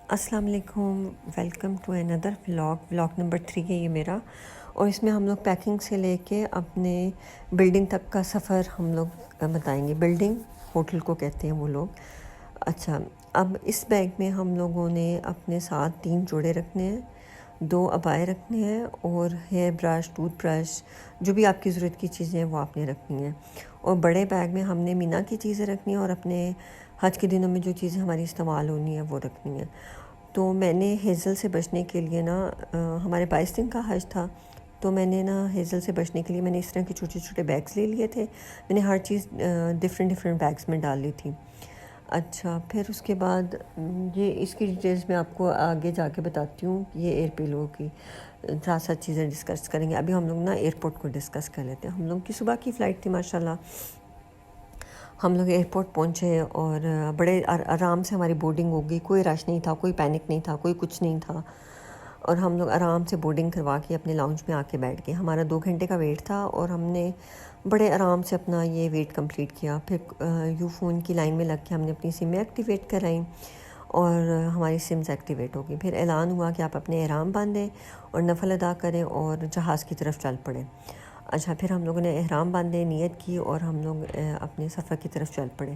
السلام علیکم، welcome to اندر ولاگ نمبر 3 ہے یہ میرا، اور اس میں ہم لوگ پیکنگ سے لے کے اپنے بلڈنگ تک کا سفر ہم لوگ بتائیں گے۔ بلڈنگ ہوٹل کو کہتے ہیں وہ لوگ۔ اچھا، اب اس بیگ میں ہم لوگوں نے اپنے ساتھ 3 جوڑے رکھنے ہیں، 2 عبائے رکھنے ہیں، اور ہیئر برش، ٹوتھ برش، جو بھی آپ کی ضرورت کی چیزیں ہیں وہ آپ نے رکھنی ہیں۔ اور بڑے بیگ میں ہم نے مینا کی چیزیں رکھنی ہیں، اور اپنے حج کے دنوں میں جو چیزیں ہماری استعمال ہونی ہیں وہ رکھنی ہیں۔ تو میں نے ہیزل سے بچنے کے لیے ہمارے 22 دن کا حج تھا، تو میں نے ہیزل سے بچنے کے لیے میں نے اس طرح کے چھوٹے چھوٹے بیگز لے لیے تھے۔ میں نے ہر چیز ڈفرینٹ بیگز میں ڈال لی تھی۔ اچھا، پھر اس کے بعد یہ اس کی ڈیٹیلز میں آپ کو آگے جا کے بتاتی ہوں۔ یہ ایئر پیلو کی ساتھ ساتھ چیزیں ڈسکس کریں گے۔ ابھی ہم لوگ ایئرپورٹ کو ڈسکس کر لیتے ہیں۔ ہم لوگ کی صبح کی فلائٹ تھی ماشاءاللہ۔ ہم لوگ ایئرپورٹ پہنچے اور بڑے آرام سے ہماری بورڈنگ ہو گئی، کوئی رش نہیں تھا، کوئی پینک نہیں تھا، کوئی کچھ نہیں تھا، اور ہم لوگ آرام سے بورڈنگ کروا کے اپنے لاؤنج میں آ کے بیٹھ گئے۔ ہمارا 2 گھنٹے کا ویٹ تھا، اور ہم نے بڑے آرام سے اپنا یہ ویٹ کمپلیٹ کیا۔ پھر یو فون کی لائن میں لگ کے ہم نے اپنی سمیں ایکٹیویٹ کرائیں، اور ہماری سمز ایکٹیویٹ ہو گئی۔ پھر اعلان ہوا کہ آپ اپنے احرام باندھیں اور نفل ادا کریں اور جہاز کی طرف چل پڑیں۔ اچھا، پھر ہم لوگوں نے احرام باندھے، نیت کی، اور ہم لوگ اپنے سفر کی طرف چل پڑے۔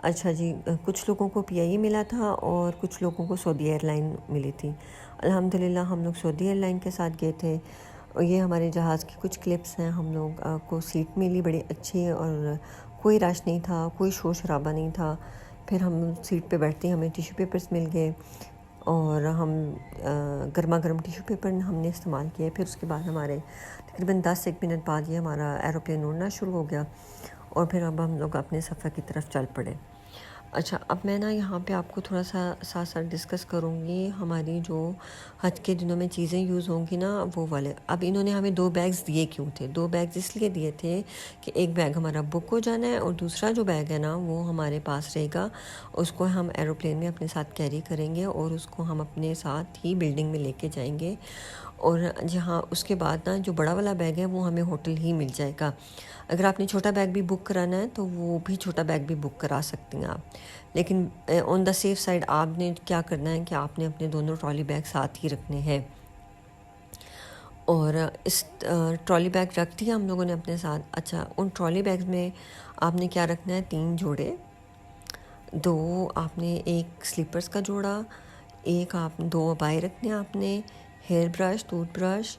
اچھا جی، کچھ لوگوں کو پی آئی اے ملا تھا اور کچھ لوگوں کو سعودی ایئر لائن ملی تھی۔ الحمدللہ ہم لوگ سعودی ایئر لائن کے ساتھ گئے تھے، اور یہ ہمارے جہاز کی کچھ کلپس ہیں۔ ہم لوگ کو سیٹ ملی بڑی اچھی، اور کوئی رش نہیں تھا، کوئی شور شرابہ نہیں تھا۔ پھر ہم سیٹ پہ بیٹھتے ہمیں ٹیشو پیپرز مل گئے، اور ہم گرما گرم ٹیشو پیپر ہم نے استعمال کیے۔ پھر اس کے بعد ہمارے تقریباً 10 منٹ بعد یہ ہمارا ایروپلین اڑنا شروع ہو گیا، اور پھر اب ہم لوگ اپنے سفر کی طرف چل پڑے۔ اچھا، اب میں یہاں پہ آپ کو تھوڑا سا ساتھ ساتھ ڈسکس کروں گی ہماری جو حج کے دنوں میں چیزیں یوز ہوں گی وہ والے۔ اب انہوں نے ہمیں 2 بیگز دیے کیوں تھے؟ 2 بیگز اس لیے دیے تھے کہ ایک بیگ ہمارا بک ہو جانا ہے، اور دوسرا جو بیگ ہے وہ ہمارے پاس رہے گا، اس کو ہم ایروپلین میں اپنے ساتھ کیری کریں گے، اور اس کو ہم اپنے ساتھ ہی بلڈنگ میں لے کے جائیں گے۔ اور جہاں اس کے بعد جو بڑا والا بیگ ہے وہ ہمیں ہوٹل ہی مل جائے گا۔ اگر آپ نے چھوٹا بیگ بھی بک کرانا ہے تو وہ بھی چھوٹا بیگ بھی بک کرا سکتے ہیں آپ، لیکن آن دا سیف سائڈ آپ نے کیا کرنا ہے کہ آپ نے اپنے دونوں ٹرالی بیگ ساتھ ہی رکھنے ہیں۔ اور اس ٹرالی بیگ رکھ دیا ہم لوگوں نے اپنے ساتھ۔ اچھا، ان ٹرالی بیگز میں آپ نے کیا رکھنا ہے؟ 3 جوڑے، 2 آپ نے ایک سلیپرز کا جوڑا، ایک آپ 2 عبائے رکھنے ہیں آپ نے، ہیئر برش، ٹوتھ برش،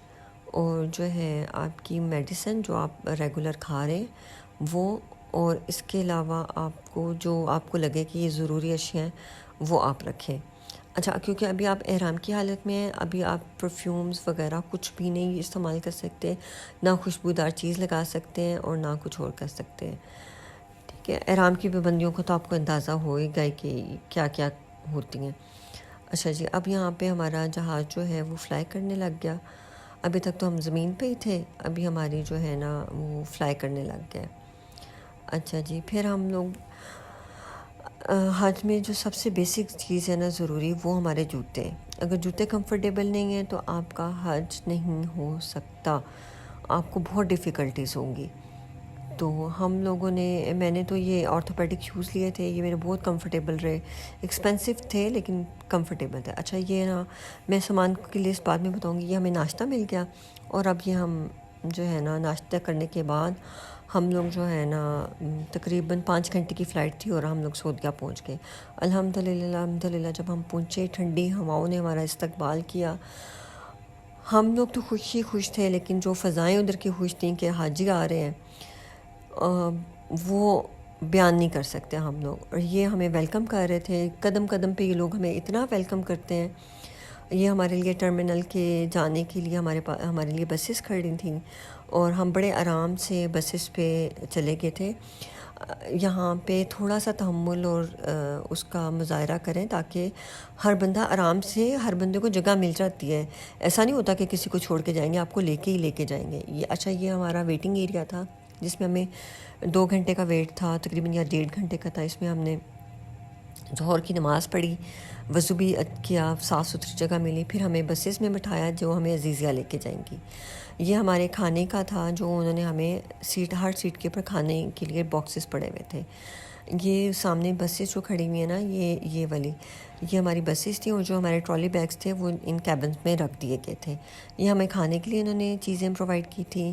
اور جو ہے آپ کی میڈیسن جو آپ ریگولر کھا رہے ہیں وہ، اور اس کے علاوہ آپ کو جو آپ کو لگے کہ یہ ضروری اشیاء ہیں وہ آپ رکھیں۔ اچھا، کیونکہ ابھی آپ احرام کی حالت میں ہیں، ابھی آپ پرفیومز وغیرہ کچھ بھی نہیں استعمال کر سکتے، نہ خوشبودار چیز لگا سکتے ہیں اور نہ کچھ اور کر سکتے ہیں، ٹھیک ہے۔ احرام کی پابندیوں کو تو آپ کو اندازہ ہو ہی گا کہ کیا کیا ہوتی ہیں۔ اچھا جی، اب یہاں پہ ہمارا جہاز جو ہے وہ فلائی کرنے لگ گیا۔ ابھی تک تو ہم زمین پہ ہی تھے، ابھی ہماری جو ہے وہ فلائی کرنے لگ گیا۔ اچھا جی، پھر ہم لوگ حج میں جو سب سے بیسک چیز ہے ضروری، وہ ہمارے جوتے ہیں۔ اگر جوتے کمفرٹیبل نہیں ہیں تو آپ کا حج نہیں ہو سکتا، آپ کو بہت ڈیفیکلٹیز ہوں گی۔ تو ہم لوگوں نے، میں نے تو یہ آرتھوپیڈک شوز لیے تھے، یہ میرے بہت کمفرٹیبل رہے، ایکسپینسو تھے لیکن کمفرٹیبل تھے۔ اچھا، یہ میں سامان کی لسٹ بعد میں بتاؤں گی۔ یہ ہمیں ناشتہ مل گیا، اور اب یہ ہم جو ہے ناشتہ کرنے کے بعد ہم لوگ جو ہے تقریباً 5 گھنٹے کی فلائٹ تھی، اور ہم لوگ سعودیہ پہنچ گئے۔ الحمدللہ جب ہم پہنچے ٹھنڈی ہواؤں نے ہمارا استقبال کیا۔ ہم لوگ تو خوش ہی خوش تھے، لیکن جو فضائیں ادھر کی خوش تھیں کہ حاجی آ رہے ہیں، وہ بیان نہیں کر سکتے ہم لوگ۔ اور یہ ہمیں ویلکم کر رہے تھے، قدم قدم پہ یہ لوگ ہمیں اتنا ویلکم کرتے ہیں۔ یہ ہمارے لیے ٹرمینل کے جانے کے لیے ہمارے لیے بسز کھڑی تھیں، اور ہم بڑے آرام سے بسز پہ چلے گئے تھے۔ یہاں پہ تھوڑا سا تحمل اور اس کا مظاہرہ کریں، تاکہ ہر بندہ آرام سے، ہر بندے کو جگہ مل جاتی ہے۔ ایسا نہیں ہوتا کہ کسی کو چھوڑ کے جائیں گے، آپ کو لے کے جائیں گے۔ اچھا، یہ ہمارا ویٹنگ ایریا تھا جس میں ہمیں 2 گھنٹے کا ویٹ تھا تقریباً، یا 1.5 گھنٹے کا تھا۔ اس میں ہم نے ظہر کی نماز پڑھی، وضو بھی کیا، صاف ستھری جگہ ملی، پھر ہمیں بسز میں بٹھایا جو ہمیں عزیزیہ لے کے جائیں گی۔ یہ ہمارے کھانے کا تھا، جو انہوں نے ہمیں ہر سیٹ کے اوپر کھانے کے لیے باکسز پڑے ہوئے تھے۔ یہ سامنے بسیز جو کھڑی ہوئی ہیں نا، یہ والی یہ ہماری بسیز تھیں، اور جو ہمارے ٹرالی بیگس تھے وہ ان کیبنز میں رکھ دیے گئے تھے. یہ ہمیں کھانے کے لیے انہوں نے چیزیں پرووائڈ کی تھی،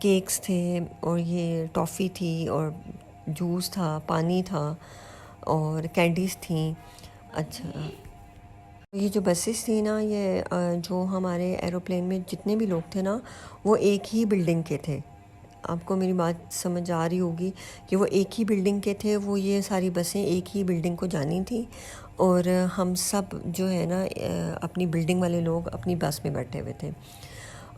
کیکس تھے، اور یہ ٹافی تھی، اور جوس تھا، پانی تھا، اور کینڈیز تھیں. اچھا، یہ جو بسیز تھیں نا، یہ جو ہمارے ایروپلین میں جتنے بھی لوگ تھے نا، وہ ایک ہی بلڈنگ کے تھے. آپ کو میری بات سمجھ آ رہی ہوگی کہ وہ ایک ہی بلڈنگ کے تھے. وہ یہ ساری بسیں ایک ہی بلڈنگ کو جانی تھیں، اور ہم سب جو ہے نا اپنی بلڈنگ والے لوگ اپنی بس میں بیٹھے ہوئے تھے،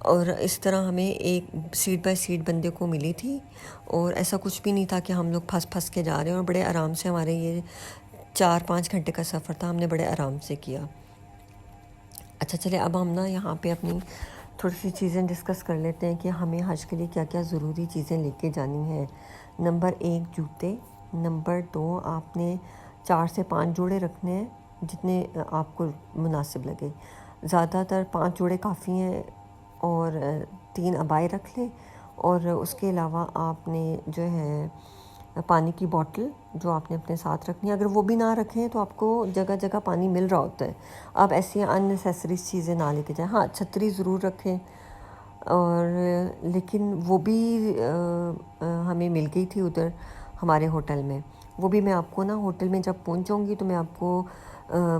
اور اس طرح ہمیں ایک سیٹ بائی سیٹ بندے کو ملی تھی. اور ایسا کچھ بھی نہیں تھا کہ ہم لوگ پھنس کے جا رہے ہیں، اور بڑے آرام سے ہمارے یہ 4-5 گھنٹے کا سفر تھا، ہم نے بڑے آرام سے کیا. اچھا چلے، اب ہم نا یہاں پہ اپنی تھوڑی سی چیزیں ڈسکس کر لیتے ہیں کہ ہمیں حج کے لیے کیا کیا ضروری چیزیں لے کے جانی ہیں. نمبر 1 جوتے. نمبر 2 آپ نے 4 سے 5 جوڑے رکھنے ہیں، جتنے آپ کو مناسب لگے. زیادہ تر 5 جوڑے کافی ہیں، اور 3 عبائے رکھ لیں. اور اس کے علاوہ آپ نے جو ہے پانی کی بوٹل جو آپ نے اپنے ساتھ رکھنی ہے. اگر وہ بھی نہ رکھیں تو آپ کو جگہ جگہ پانی مل رہا ہوتا ہے، آپ ایسی ان نیسیسریز چیزیں نہ لے کے جائیں. ہاں، چھتری ضرور رکھیں، اور لیکن وہ بھی ہمیں مل گئی تھی ادھر ہمارے ہوٹل میں. وہ بھی میں آپ کو نا ہوٹل میں جب پہنچوں گی تو میں آپ کو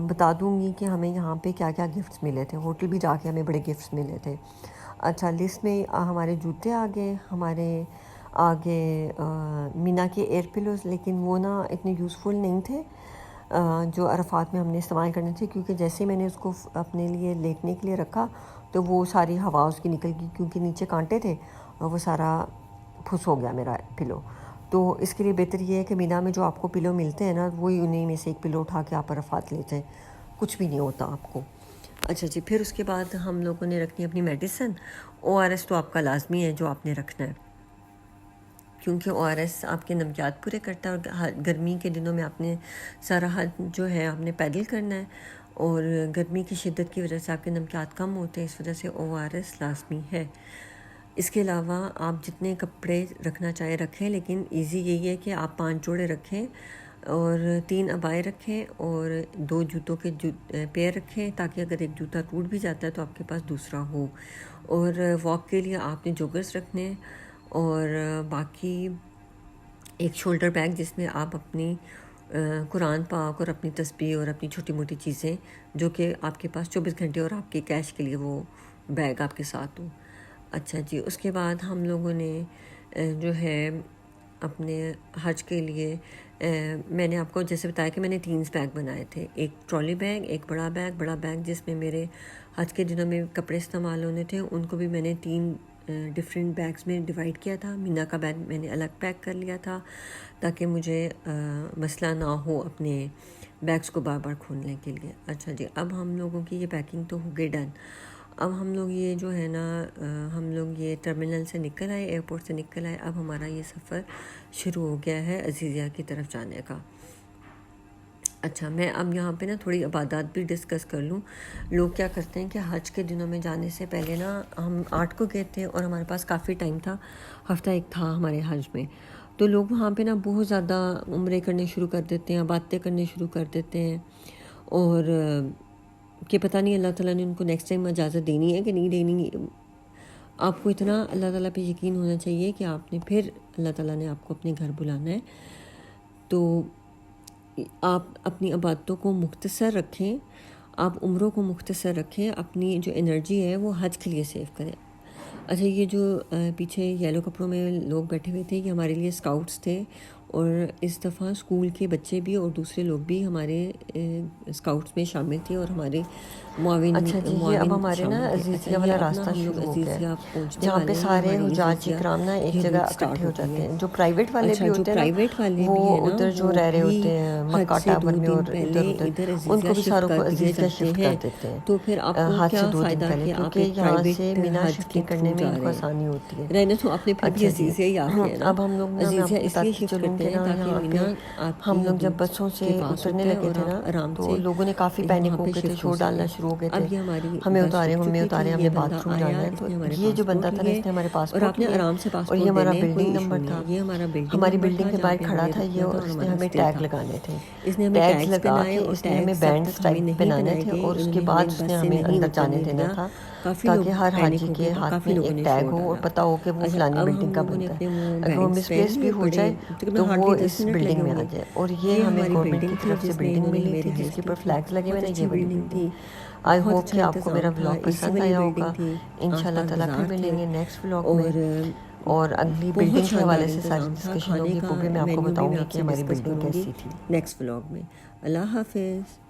بتا دوں گی کہ ہمیں یہاں پہ کیا کیا گفٹس ملے تھے. ہوٹل بھی جا کے ہمیں بڑے گفٹس ملے تھے. اچھا، لسٹ میں ہمارے جوتے آگے، ہمارے آگے مینا کے ایئر پلوز، لیکن وہ نا اتنے یوزفل نہیں تھے جو عرفات میں ہم نے استعمال کرنے تھے، کیونکہ جیسے میں نے اس کو اپنے لیے لیٹنے کے لیے رکھا تو وہ ساری ہوا اس کی نکل گئی، کیونکہ نیچے کانٹے تھے اور وہ سارا پھس ہو گیا میرا پلو. تو اس کے لیے بہتر یہ ہے کہ مینا میں جو آپ کو پلو ملتے ہیں نا، وہی انہیں میں سے ایک پلو اٹھا کے آپ عرفات لیتے ہیں، کچھ بھی نہیں ہوتا آپ کو. اچھا جی، پھر اس کے بعد ہم لوگوں نے رکھنی اپنی میڈیسن. ORS تو آپ کا لازمی ہے جو آپ نے رکھنا ہے، کیونکہ ORS آپ کے نمکیات پورے کرتا ہے، اور گرمی کے دنوں میں آپ نے سارا حد جو ہے آپ نے پیدل کرنا ہے، اور گرمی کی شدت کی وجہ سے آپ کے نمکیات کم ہوتے ہیں، اس وجہ سے ORS لازمی ہے. اس کے علاوہ آپ جتنے کپڑے رکھنا چاہے رکھیں، لیکن ایزی یہی ہے کہ آپ 5 جوڑے رکھیں، اور 3 عبائے رکھیں، اور 2 جوتوں کے پیر رکھیں، تاکہ اگر ایک جوتا ٹوٹ بھی جاتا ہے تو آپ کے پاس دوسرا ہو. اور واک کے لیے آپ نے جوگرز رکھنے، اور باقی ایک شولڈر بیگ جس میں آپ اپنی قرآن پاک اور اپنی تسبیح اور اپنی چھوٹی موٹی چیزیں جو کہ آپ کے پاس 24 گھنٹے اور آپ کے کیش کے لیے وہ بیگ آپ کے ساتھ ہو. اچھا جی، اس کے بعد ہم لوگوں نے جو ہے اپنے حج کے لیے میں نے آپ کو جیسے بتایا کہ میں نے 3 بیگ بنائے تھے. ایک ٹرالی بیگ، ایک بڑا بیگ جس میں میرے حج کے دنوں میں کپڑے استعمال ہونے تھے، ان کو بھی میں نے 3 ڈفرینٹ بیگز میں ڈیوائڈ کیا تھا. مینا کا بیگ میں نے الگ پیک کر لیا تھا تاکہ مجھے مسئلہ نہ ہو اپنے بیگز کو بار بار کھولنے کے لیے. اچھا جی، اب ہم لوگوں کی یہ پیکنگ تو ہو گئی ڈن. اب ہم لوگ یہ جو ہے نا ہم لوگ یہ ٹرمینل سے نکل آئے، ایئرپورٹ سے نکل آئے. اب ہمارا یہ سفر شروع ہو گیا ہے عزیزیہ کی طرف جانے کا. اچھا، میں اب یہاں پہ نا تھوڑی عبادات بھی ڈسکس کر لوں. لوگ کیا کرتے ہیں کہ حج کے دنوں میں جانے سے پہلے نا، ہم 8 کو گئے تھے اور ہمارے پاس کافی ٹائم تھا، ہفتہ ایک تھا ہمارے حج میں. تو لوگ وہاں پہ نا بہت زیادہ عمرے کرنے شروع کر دیتے ہیں، باتیں کرنے شروع کر دیتے ہیں، اور کہ پتہ نہیں اللہ تعالیٰ نے ان کو نیکسٹ ٹائم اجازت دینی ہے کہ نہیں دینی. آپ کو اتنا اللہ تعالیٰ پہ یقین ہونا چاہیے کہ آپ نے پھر اللہ تعالیٰ نے آپ کو اپنے گھر بلانا ہے. تو آپ اپنی عبادتوں کو مختصر رکھیں، آپ عمروں کو مختصر رکھیں، اپنی جو انرجی ہے وہ حج کے لیے سیو کریں. اچھا، یہ جو پیچھے یلو کپڑوں میں لوگ بیٹھے ہوئے تھے، یہ ہمارے لیے اسکاؤٹس تھے، اور اس دفعہ اسکول کے بچے بھی اور دوسرے لوگ بھی ہمارے اسکاؤٹس میں شامل تھے، اور ہمارے معاون. اچھا جی، یہ اب ہمارے نا عزیزیہ والا راستہ شروع ہو گیا ہے، جہاں پہ سارے حجاج اکرام نا ایک جگہ اکٹھے ہو جاتے ہیں. جو پرائیویٹ والے بھی ہوتے ہیں وہ ادھر جو رہ رہے ہوتے ہیں مکہ ٹاور میں اور ادھر ان کو بھی ساروں کو عزیزیہ شفٹ کر دیتے ہیں. تو پھر آپ کو حج سے کیا 2 دن فائدہ پہلے، کہ آپ کیونکہ ایک یہاں سے پرائیویٹ مینا حج کے شفٹنگ تھرو کرنے میں جا ان کو رہے ہیں. آسانی ہوتی ہے. رہنا تو آپ نے پھر بھی اچھا جی، عزیزیہ ہی آپ ہے نا، اب ہم لوگ نا میں آپ کو عزیزیہ اس لیے بتاتی شفٹ چلوں ٹائم کے نا یہاں پہ ہم لوگ جب بسوں سے اترنے لگے تھے نا تو لوگوں نے کافی پینک ہو گئے تھے، شور ڈالنا شروع ہو گئے تھے، ہمیں اتارے ہمیں ہمیں باتھ روم جانا ہے۔ تو یہ جو بندہ تھا نا اس نے ہمارے پاسپورٹ لیا اور یہ ہمارا بلڈنگ نمبر تھا، ہماری بلڈنگ کے باہر کھڑا تھا یہ، اور اس نے ہمیں ٹیگ لگانے تھے، ٹیگز لگا کے اس نے ہمیں بینڈز ٹائپ پہنانے تھے، اور اس کے بعد اس نے ہمیں اندر جانے دینا تھا تاکہ ہر حاجی کے ہاتھ میں ایک ٹیگ ہو اور پتہ ہو کہ وہ فلانی بلڈنگ کا بنتا ہے، اگر وہ مس پلیس بھی ہو جائے تو وہ اس بلڈنگ میں آ جائے۔ اور یہ ہمیں گورنمنٹ کی طرف سے بلڈنگ ملی تھی جس کے اوپر فلیگز لگے ہوئے ہیں، یہ والی بلڈنگ۔ آئی ہوپ کہ آپ کو میرا ولاگ پسند آیا ہوگا۔ انشاءاللہ تعالیٰ پھر ملیں گے نیکسٹ ولاگ میں، اور اگلی بلڈنگ کے حوالے سے ساری ڈسکشن ہوگی، وہ بھی میں آپ کو بتاؤں گی کہ ہماری بلڈنگ کیسی تھی۔ نیکسٹ ولاگ میں۔ اللہ حافظ۔